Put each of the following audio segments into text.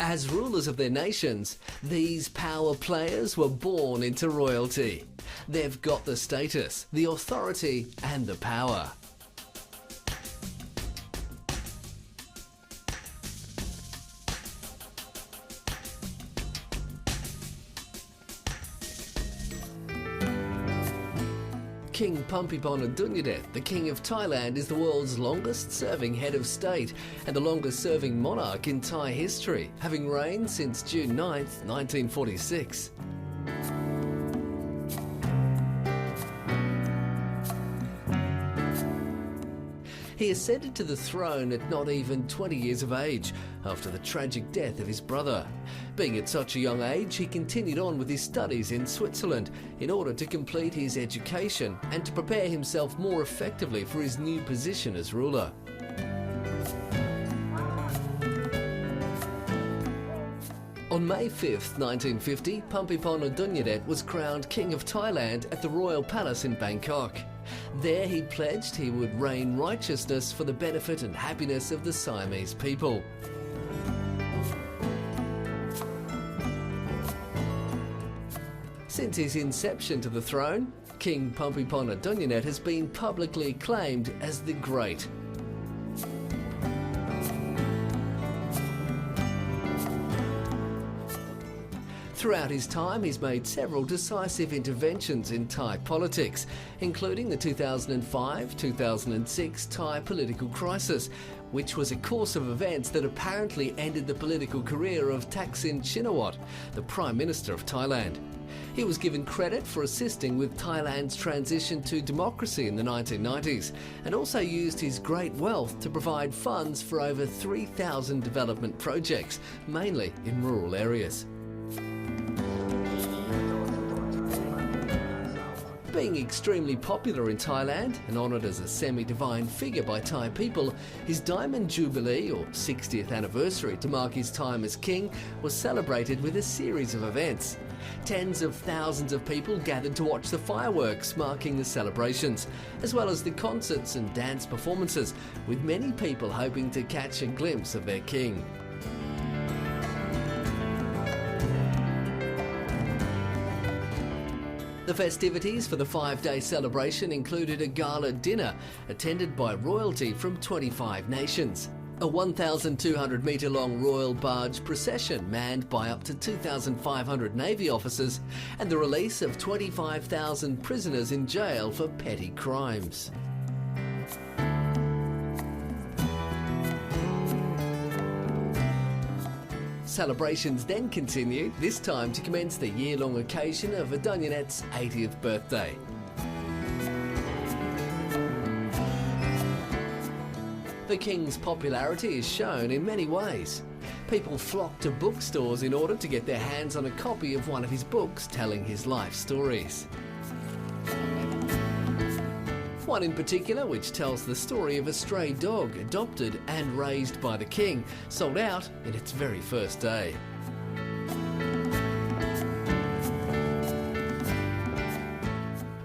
As rulers of their nations, these power players were born into royalty. They've got the status, the authority, and the power. King Phumthipon Adunyadet, the King of Thailand, is the world's longest-serving head of state and the longest-serving monarch in Thai history, having reigned since June 9, 1946. He ascended to the throne at not even 20 years of age, after the tragic death of his brother. Being at such a young age, he continued on with his studies in Switzerland in order to complete his education and to prepare himself more effectively for his new position as ruler. On May 5, 1950, Phumthipon Adunyadet was crowned King of Thailand at the Royal Palace in Bangkok. There he pledged he would rain righteousness for the benefit and happiness of the Siamese people. Since his inception to the throne, King Phumthipon Adunyadet has been publicly acclaimed as the Great. Throughout his time, he's made several decisive interventions in Thai politics, including the 2005-2006 Thai political crisis, which was a course of events that apparently ended the political career of Thaksin Shinawatra, the Prime Minister of Thailand. He was given credit for assisting with Thailand's transition to democracy in the 1990s, and also used his great wealth to provide funds for over 3,000 development projects, mainly in rural areas. Being extremely popular in Thailand and honoured as a semi-divine figure by Thai people, his Diamond Jubilee, or 60th anniversary to mark his time as king, was celebrated with a series of events. Tens of thousands of people gathered to watch the fireworks marking the celebrations, as well as the concerts and dance performances, with many people hoping to catch a glimpse of their king. The festivities for the 5-day celebration included a gala dinner attended by royalty from 25 nations, a 1,200-metre-long royal barge procession manned by up to 2,500 Navy officers, and the release of 25,000 prisoners in jail for petty crimes. Celebrations then continued, this time to commence the year-long occasion of Adunyadet's 80th birthday. The King's popularity is shown in many ways. People flock to bookstores in order to get their hands on a copy of one of his books telling his life stories. One in particular, which tells the story of a stray dog adopted and raised by the king, sold out in its very first day.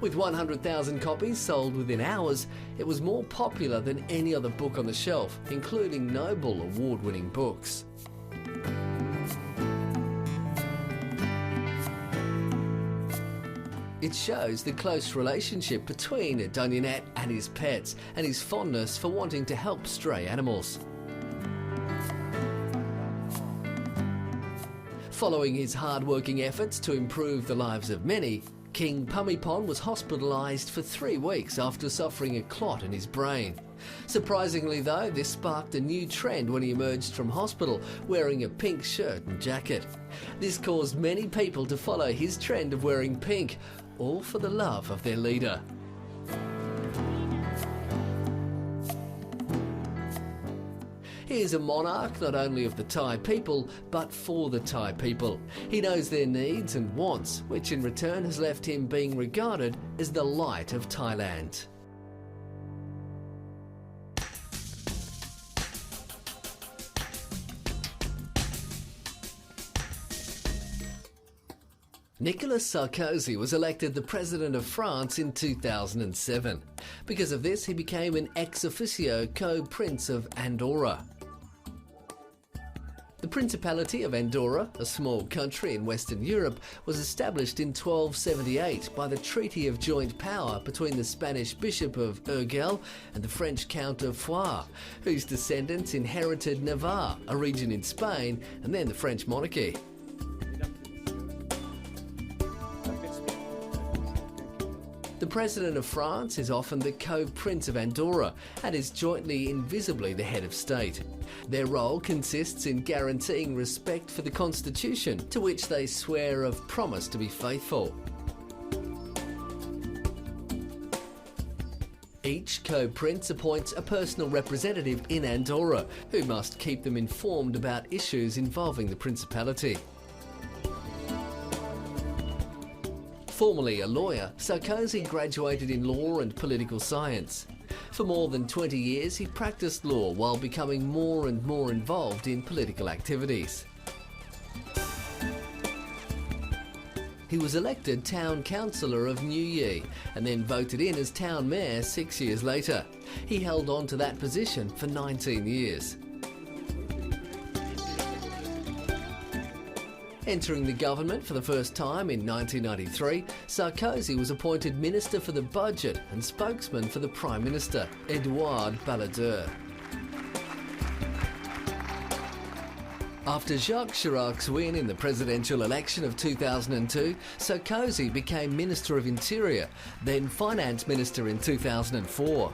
With 100,000 copies sold within hours, it was more popular than any other book on the shelf, including Nobel award-winning books. It shows the close relationship between Adunyadet and his pets, and his fondness for wanting to help stray animals. Following his hard-working efforts to improve the lives of many, King Phumthipon was hospitalised for 3 weeks after suffering a clot in his brain. Surprisingly though, this sparked a new trend when he emerged from hospital wearing a pink shirt and jacket. This caused many people to follow his trend of wearing pink, all for the love of their leader. He is a monarch not only of the Thai people, but for the Thai people. He knows their needs and wants, which in return has left him being regarded as the light of Thailand. Nicolas Sarkozy was elected the President of France in 2007. Because of this, he became an ex officio co-prince of Andorra. The Principality of Andorra, a small country in Western Europe, was established in 1278 by the Treaty of Joint Power between the Spanish Bishop of Urgell and the French Count of Foix, whose descendants inherited Navarre, a region in Spain, and then the French monarchy. The President of France is often the co-prince of Andorra and is jointly invisibly the head of state. Their role consists in guaranteeing respect for the Constitution, to which they swear of promise to be faithful. Each co-prince appoints a personal representative in Andorra, who must keep them informed about issues involving the Principality. Formerly a lawyer, Sarkozy graduated in law and political science. For more than 20 years, he practiced law while becoming more and more involved in political activities. He was elected town councillor of Neuilly and then voted in as town mayor 6 years later. He held on to that position for 19 years. Entering the government for the first time in 1993, Sarkozy was appointed Minister for the Budget and spokesman for the Prime Minister, Edouard Balladur. After Jacques Chirac's win in the presidential election of 2002, Sarkozy became Minister of Interior, then Finance Minister in 2004.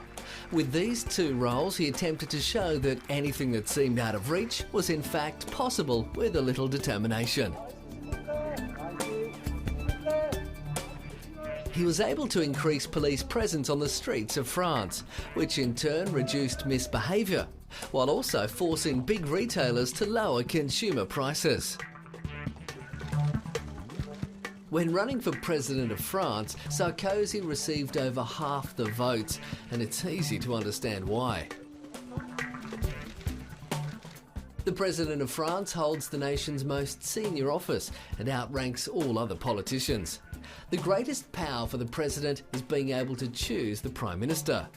With these two roles, he attempted to show that anything that seemed out of reach was in fact possible with a little determination. He was able to increase police presence on the streets of France, which in turn reduced misbehaviour, while also forcing big retailers to lower consumer prices. When running for President of France, Sarkozy received over half the votes, and it's easy to understand why. The President of France holds the nation's most senior office and outranks all other politicians. The greatest power for the President is being able to choose the Prime Minister.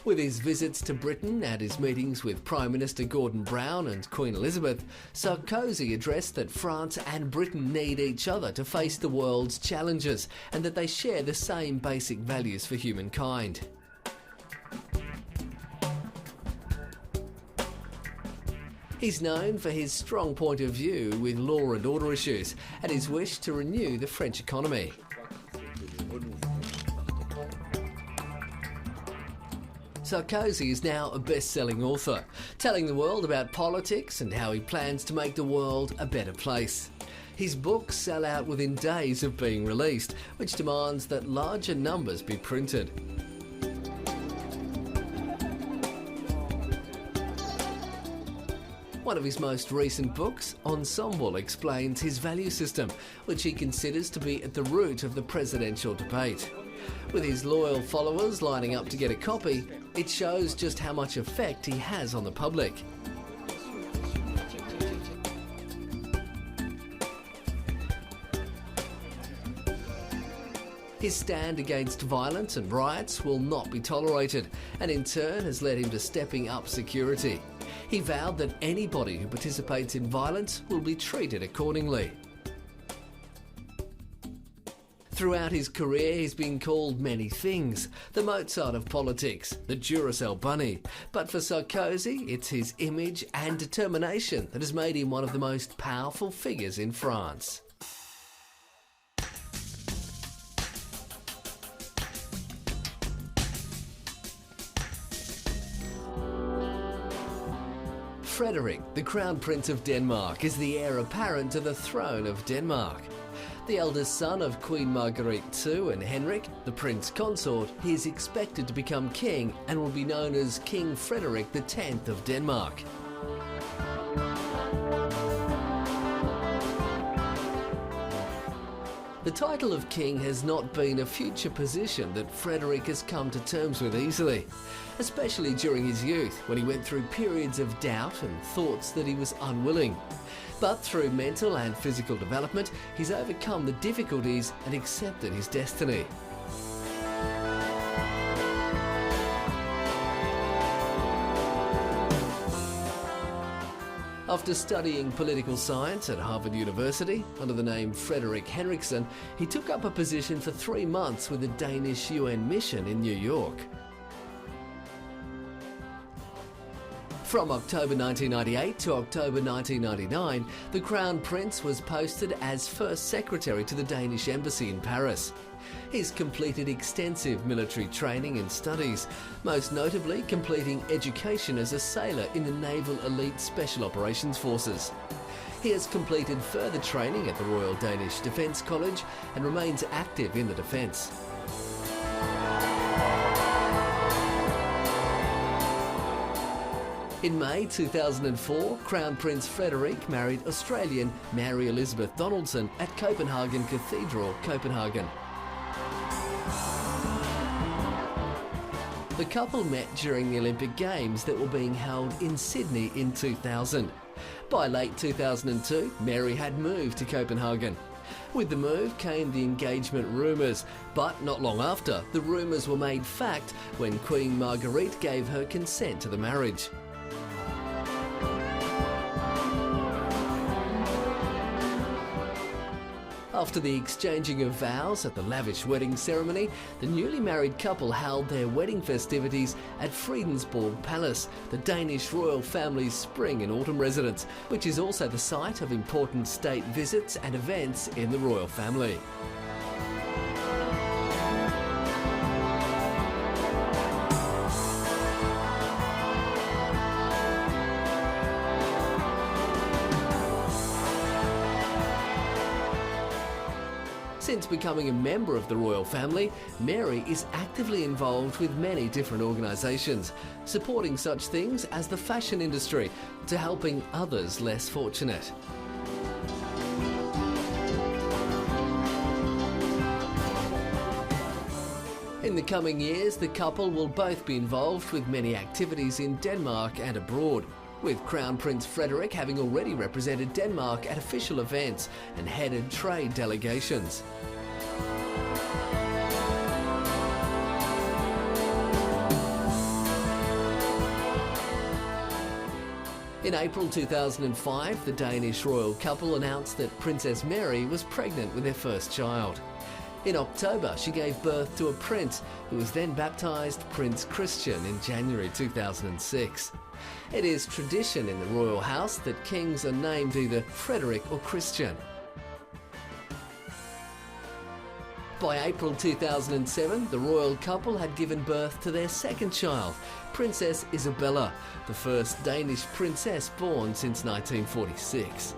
With his visits to Britain and his meetings with Prime Minister Gordon Brown and Queen Elizabeth, Sarkozy addressed that France and Britain need each other to face the world's challenges and that they share the same basic values for humankind. He's known for his strong point of view with law and order issues and his wish to renew the French economy. Sarkozy is now a best-selling author, telling the world about politics and how he plans to make the world a better place. His books sell out within days of being released, which demands that larger numbers be printed. One of his most recent books, Ensemble, explains his value system, which he considers to be at the root of the presidential debate. With his loyal followers lining up to get a copy, it shows just how much effect he has on the public. His stand against violence and riots will not be tolerated, and in turn has led him to stepping up security. He vowed that anybody who participates in violence will be treated accordingly. Throughout his career, he's been called many things. The Mozart of politics, the Duracell bunny. But for Sarkozy, it's his image and determination that has made him one of the most powerful figures in France. Frederick, the Crown Prince of Denmark, is the heir apparent to the throne of Denmark. The eldest son of Queen Marguerite II and Henrik, the Prince Consort, he is expected to become king and will be known as King Frederick X of Denmark. The title of king has not been a future position that Frederick has come to terms with easily, especially during his youth when he went through periods of doubt and thoughts that he was unwilling. But through mental and physical development, he's overcome the difficulties and accepted his destiny. After studying political science at Harvard University under the name Frederick Henriksen, he took up a position for 3 months with the Danish UN mission in New York. From October 1998 to October 1999, the Crown Prince was posted as First Secretary to the Danish Embassy in Paris. He's completed extensive military training and studies, most notably completing education as a sailor in the Naval Elite Special Operations Forces. He has completed further training at the Royal Danish Defence College and remains active in the defence. In May 2004, Crown Prince Frederik married Australian Mary Elizabeth Donaldson at Copenhagen Cathedral, Copenhagen. The couple met during the Olympic Games that were being held in Sydney in 2000. By late 2002, Mary had moved to Copenhagen. With the move came the engagement rumours, but not long after, the rumours were made fact when Queen Margrethe gave her consent to the marriage. After the exchanging of vows at the lavish wedding ceremony, the newly married couple held their wedding festivities at Fredensborg Palace, the Danish royal family's spring and autumn residence, which is also the site of important state visits and events in the royal family. Since becoming a member of the royal family, Mary is actively involved with many different organisations, supporting such things as the fashion industry to helping others less fortunate. In the coming years, the couple will both be involved with many activities in Denmark and abroad, with Crown Prince Frederik having already represented Denmark at official events and headed trade delegations. In April 2005, the Danish royal couple announced that Princess Mary was pregnant with their first child. In October, she gave birth to a prince who was then baptised Prince Christian in January 2006. It is tradition in the royal house that kings are named either Frederick or Christian. By April 2007, the royal couple had given birth to their second child, Princess Isabella, the first Danish princess born since 1946.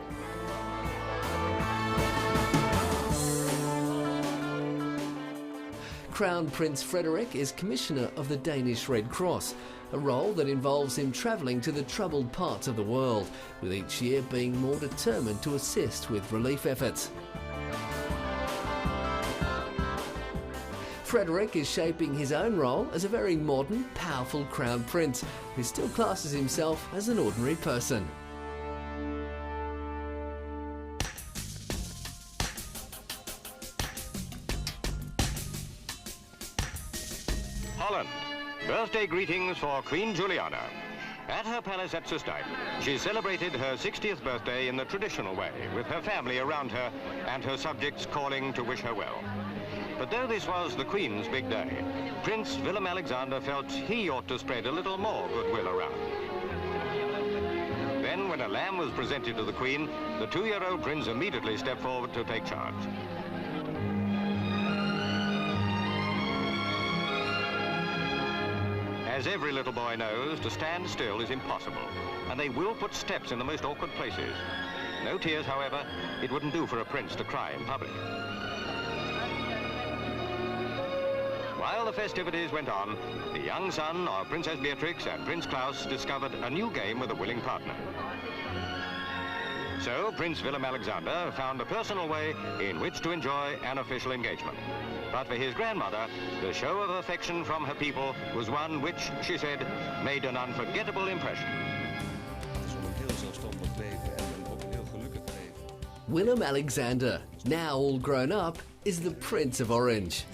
Crown Prince Frederik is Commissioner of the Danish Red Cross, a role that involves him travelling to the troubled parts of the world, with each year being more determined to assist with relief efforts. Frederik is shaping his own role as a very modern, powerful Crown Prince, who still classes himself as an ordinary person. Holland. Birthday greetings for Queen Juliana. At her palace at Soestdijk, she celebrated her 60th birthday in the traditional way, with her family around her and her subjects calling to wish her well. But though this was the Queen's big day, Prince Willem-Alexander felt he ought to spread a little more goodwill around. Then, when a lamb was presented to the Queen, the 2-year-old prince immediately stepped forward to take charge. As every little boy knows, to stand still is impossible, and they will put steps in the most awkward places. No tears, however. It wouldn't do for a prince to cry in public. While the festivities went on, the young son of Princess Beatrix and Prince Claus discovered a new game with a willing partner. So Prince Willem-Alexander found a personal way in which to enjoy an official engagement. But for his grandmother, the show of affection from her people was one which, she said, made an unforgettable impression. Willem-Alexander, now all grown up, is the Prince of Orange.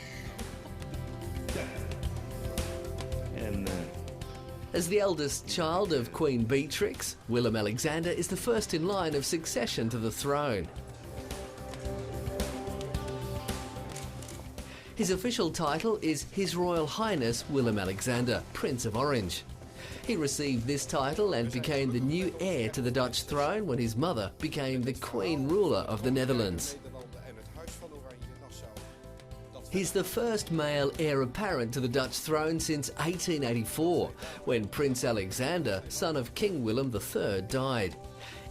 En As the eldest child of Queen Beatrix, Willem-Alexander is the first in line of succession to the throne. His official title is His Royal Highness Willem-Alexander, Prince of Orange. He received this title and became the new heir to the Dutch throne when his mother became the Queen Ruler of the Netherlands. He's the first male heir apparent to the Dutch throne since 1884, when Prince Alexander, son of King Willem III, died.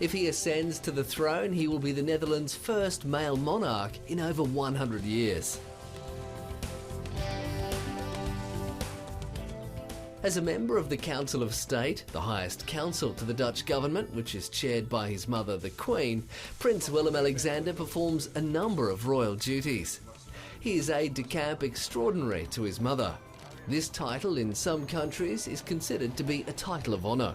If he ascends to the throne, he will be the Netherlands' first male monarch in over 100 years. As a member of the Council of State, the highest council to the Dutch government, which is chaired by his mother, the Queen, Prince Willem-Alexander performs a number of royal duties. He is aide-de-camp extraordinary to his mother. This title in some countries is considered to be a title of honour.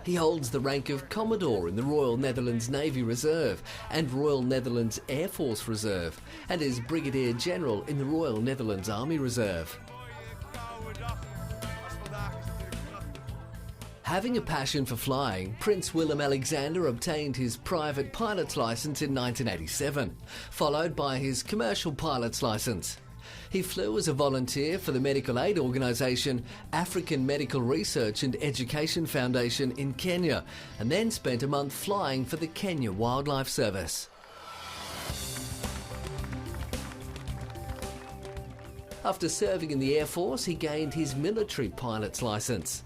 He holds the rank of Commodore in the Royal Netherlands Navy Reserve and Royal Netherlands Air Force Reserve, and is Brigadier General in the Royal Netherlands Army Reserve. Having a passion for flying, Prince Willem-Alexander obtained his private pilot's licence in 1987, followed by his commercial pilot's licence. He flew as a volunteer for the medical aid organisation African Medical Research and Education Foundation in Kenya, and then spent a month flying for the Kenya Wildlife Service. After serving in the Air Force, he gained his military pilot's licence.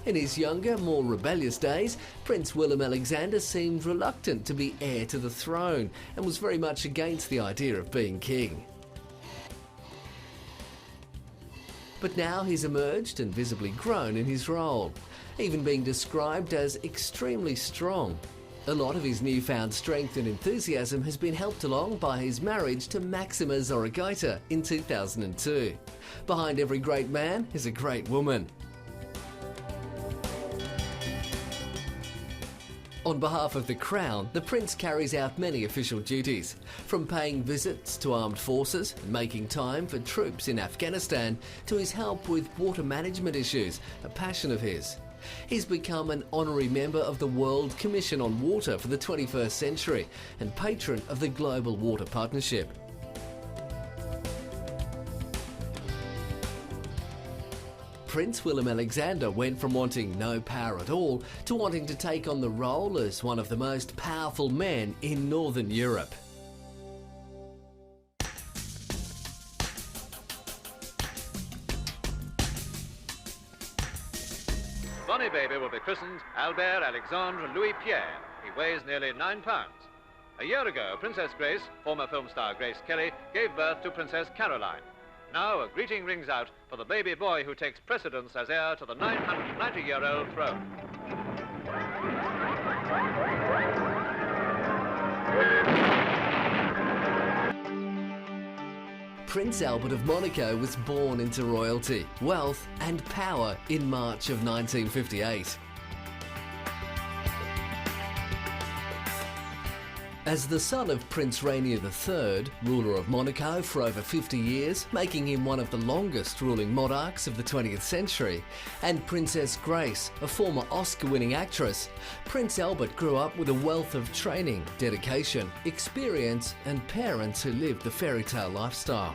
In his younger, more rebellious days, Prince Willem-Alexander seemed reluctant to be heir to the throne and was very much against the idea of being king. But now he's emerged and visibly grown in his role, even being described as extremely strong. A lot of his newfound strength and enthusiasm has been helped along by his marriage to Maxima Zorreguieta in 2002. Behind every great man is a great woman. On behalf of the Crown, the Prince carries out many official duties, from paying visits to armed forces and making time for troops in Afghanistan to his help with water management issues, a passion of his. He's become an honorary member of the World Commission on Water for the 21st century and patron of the Global Water Partnership. Prince Willem-Alexander went from wanting no power at all to wanting to take on the role as one of the most powerful men in Northern Europe. Bonnie baby will be christened Albert Alexandre Louis Pierre. He weighs nearly 9 pounds. A year ago, Princess Grace, former film star Grace Kelly, gave birth to Princess Caroline. Now a greeting rings out for the baby boy who takes precedence as heir to the 990-year-old throne. Prince Albert of Monaco was born into royalty, wealth and power in March of 1958. As the son of Prince Rainier III, ruler of Monaco for over 50 years, making him one of the longest ruling monarchs of the 20th century, and Princess Grace, a former Oscar-winning actress, Prince Albert grew up with a wealth of training, dedication, experience, and parents who lived the fairy tale lifestyle.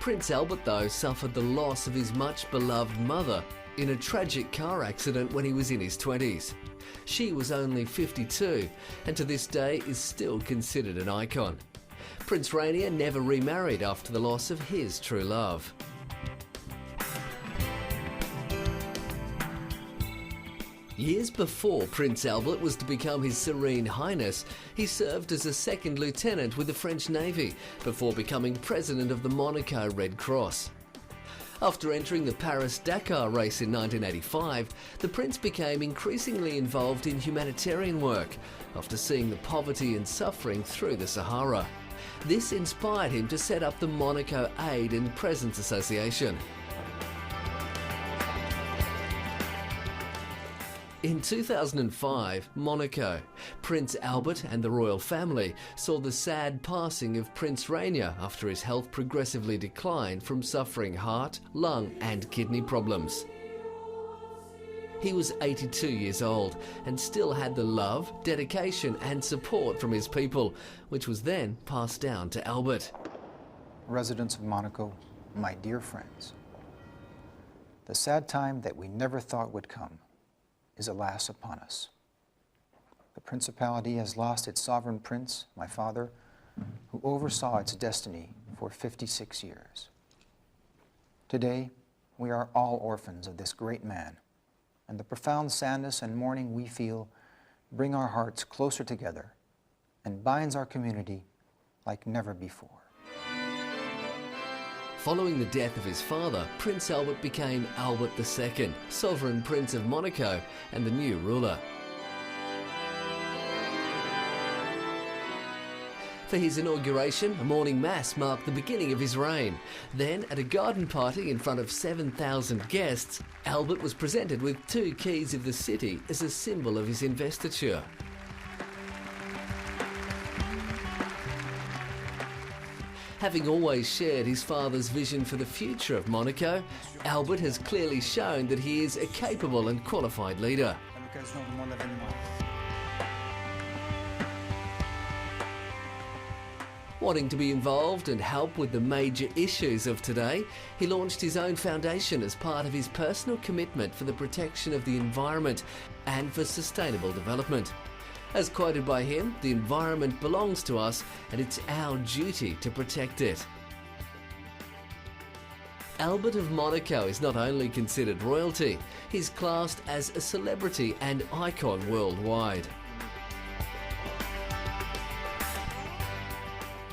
Prince Albert, though, suffered the loss of his much-beloved mother in a tragic car accident when he was in his 20s. She was only 52 and to this day is still considered an icon. Prince Rainier never remarried after the loss of his true love. Years before Prince Albert was to become His Serene Highness, he served as a second lieutenant with the French Navy before becoming president of the Monaco Red Cross. After entering the Paris-Dakar race in 1985, the Prince became increasingly involved in humanitarian work after seeing the poverty and suffering through the Sahara. This inspired him to set up the Monaco Aid and Presence Association. In 2005, Monaco, Prince Albert and the royal family saw the sad passing of Prince Rainier after his health progressively declined from suffering heart, lung and kidney problems. He was 82 years old and still had the love, dedication and support from his people, which was then passed down to Albert. Residents of Monaco, my dear friends, the sad time that we never thought would come is alas upon us. The Principality has lost its sovereign prince, my father, who oversaw its destiny for 56 years. Today, we are all orphans of this great man, and the profound sadness and mourning we feel bring our hearts closer together and binds our community like never before. Following the death of his father, Prince Albert became Albert II, Sovereign Prince of Monaco and the new ruler. For his inauguration, a morning mass marked the beginning of his reign. Then, at a garden party in front of 7,000 guests, Albert was presented with 2 keys of the city as a symbol of his investiture. Having always shared his father's vision for the future of Monaco, Albert has clearly shown that he is a capable and qualified leader. Wanting to be involved and help with the major issues of today, he launched his own foundation as part of his personal commitment for the protection of the environment and for sustainable development. As quoted by him, the environment belongs to us and it's our duty to protect it. Albert of Monaco is not only considered royalty, he's classed as a celebrity and icon worldwide.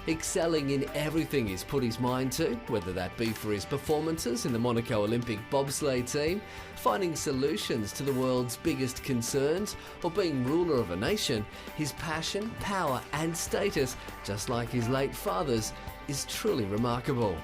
Excelling in everything he's put his mind to, whether that be for his performances in the Monaco Olympic bobsleigh team, finding solutions to the world's biggest concerns, or being ruler of a nation, his passion, power and status, just like his late father's, is truly remarkable.